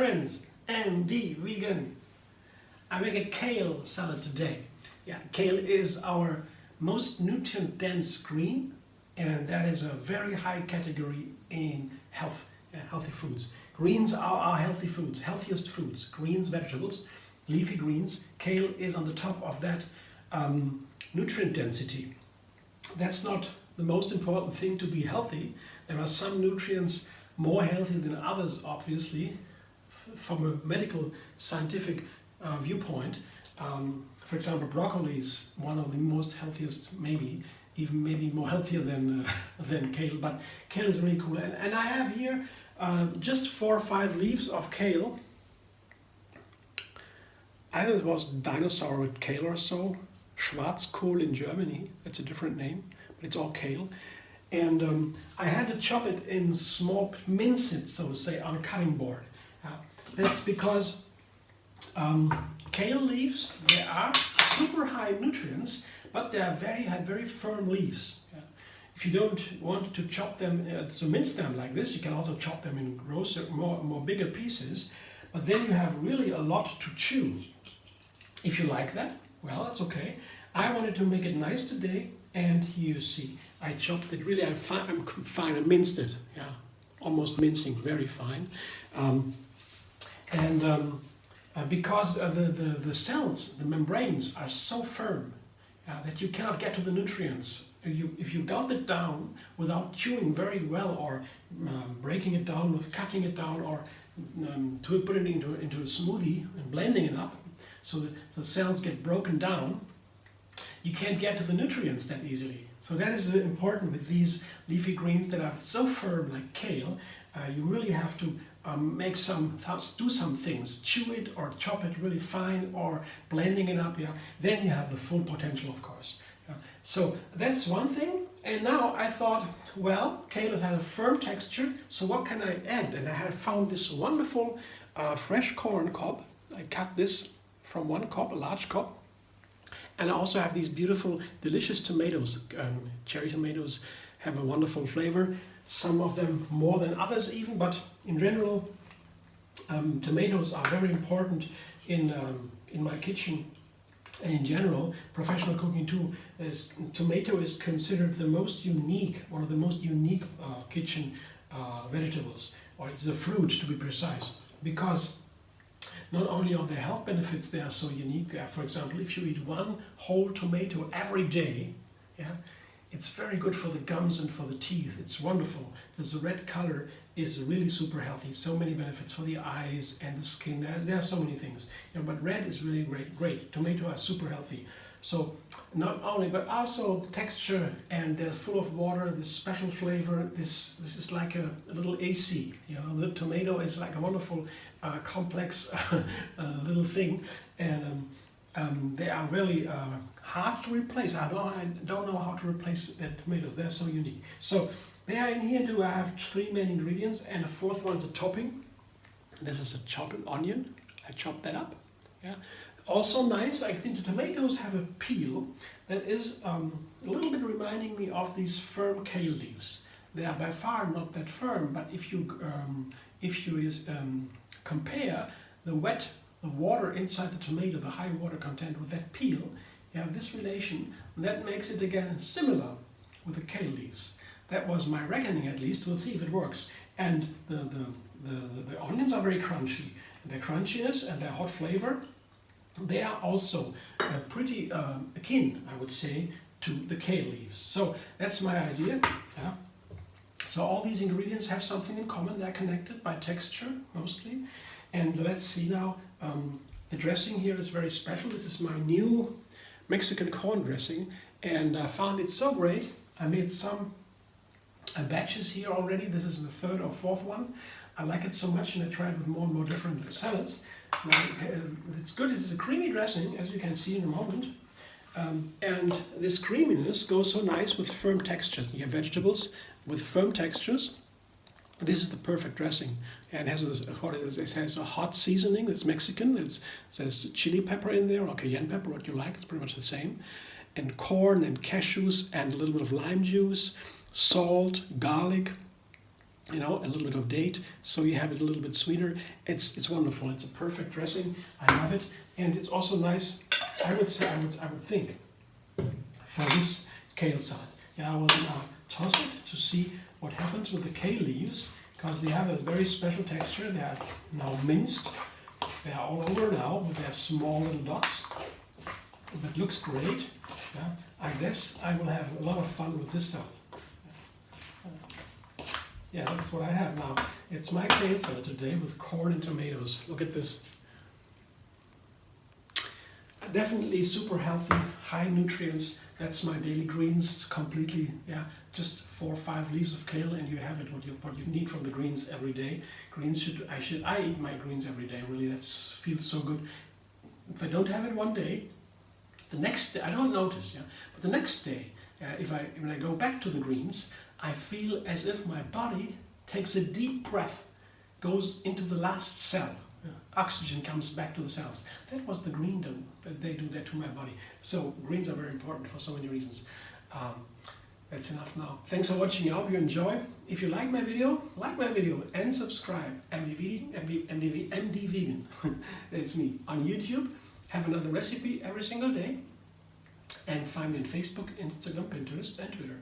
friends, MD Vegan. I make a kale salad today. Yeah, kale is our most nutrient-dense green, and that is a very high category in healthy foods. Greens are our healthy foods, healthiest foods. Greens, vegetables, leafy greens. Kale is on the top of that nutrient density. That's not the most important thing to be healthy. There are some nutrients more healthy than others, obviously, from a medical scientific viewpoint. For example, broccoli is one of the most healthiest, maybe more healthier than kale, but kale is really cool. And I have here just 4 or 5 leaves of kale. I think it was dinosaur with kale or so. Schwarzkohl in Germany, that's a different name, but it's all kale. And I had to chop it in small, mince it, so to say, on a cutting board. That's because kale leaves, they are super high nutrients, but they are very firm leaves. If you don't want to chop them, to mince them like this, you can also chop them in grosser, more bigger pieces, but then you have really a lot to chew. If you like that, well, that's okay. I wanted to make it nice today, and here you see, I chopped it really, I'm fine, I minced it, yeah, almost mincing, very fine. Because the cells, the membranes are so firm that you cannot get to the nutrients. If you gulp it down without chewing very well, or breaking it down with cutting it down, or to put it into a smoothie and blending it up, so the cells get broken down, you can't get to the nutrients that easily. So that is important with these leafy greens that are so firm like kale. You really have to do some things, chew it or chop it really fine, or blending it up. Yeah, then you have the full potential, of course. So that's one thing. And now I thought, well, kale has a firm texture, so what can I add? And I had found this wonderful fresh corn cob. I cut this from one cob, a large cob. And I also have these beautiful, delicious tomatoes. Cherry tomatoes have a wonderful flavor. Some of them more than others even, but in general, tomatoes are very important in my kitchen. And in general, professional cooking too, tomato is considered the most unique, one of the most unique kitchen vegetables, or it's a fruit to be precise, because not only are their health benefits, they are so unique. For example, if you eat one whole tomato every day, yeah, it's very good for the gums and for the teeth. It's wonderful. The red color is really super healthy. So many benefits for the eyes and the skin. There are so many things. But red is really great. Tomato are super healthy. So not only, but also the texture, and they're full of water, this special flavor. This is like a little AC. The tomato is like a wonderful, complex little thing, and they are really hard to replace. I don't know how to replace tomatoes. They're so unique. So they are in here too. I have 3 main ingredients, and the 4th one is a topping. This is a chopped onion. I chopped that up. Yeah. Also nice, I think the tomatoes have a peel that is a little bit reminding me of these firm kale leaves. They are by far not that firm, but if you compare the water inside the tomato, the high water content, with that peel, you have this relation, and that makes it again similar with the kale leaves. That was my reckoning, at least. We'll see if it works. And the onions are very crunchy. Their crunchiness and their hot flavor, they are also pretty akin, I would say, to the kale leaves. So that's my idea. Yeah. So all these ingredients have something in common. They're connected by texture, mostly. And let's see now. The dressing here is very special. This is my new Mexican corn dressing, and I found it so great. I made some batches here already. This is the 3rd or 4th one. I like it so much, and I tried with more and more different salads. Now, it's good. It's a creamy dressing, as you can see in a moment. And this creaminess goes so nice with firm textures. You have vegetables with firm textures. This is the perfect dressing. And it has a hot seasoning that's Mexican. It says chili pepper in there, or cayenne pepper, what you like. It's pretty much the same. And corn and cashews and a little bit of lime juice, salt, garlic, you know, a little bit of date, so you have it a little bit sweeter. It's wonderful. It's a perfect dressing. I love it, and it's also nice. I would say I would think for this kale salad. Yeah, I will now toss it to see what happens with the kale leaves, because they have a very special texture. They are now minced. They are all over now, but they're small little dots. That looks great. Yeah, I guess I will have a lot of fun with this salad. Yeah, that's what I have now. It's my kale salad today with corn and tomatoes. Look at this. Definitely super healthy, high nutrients. That's my daily greens completely. Yeah, just 4 or 5 leaves of kale, and you have it. What you need from the greens every day. Greens I eat my greens every day. Really, that feels so good. If I don't have it one day, the next day I don't notice. Yeah, but the next day, when I go back to the greens, I feel as if my body takes a deep breath, goes into the last cell. Oxygen comes back to the cells. That was the green do. They do that to my body. So greens are very important for so many reasons. That's enough now. Thanks for watching. I hope you enjoy. If you like my video and subscribe. MD Vegan. That's me on YouTube. Have another recipe every single day. And find me on Facebook, Instagram, Pinterest, and Twitter.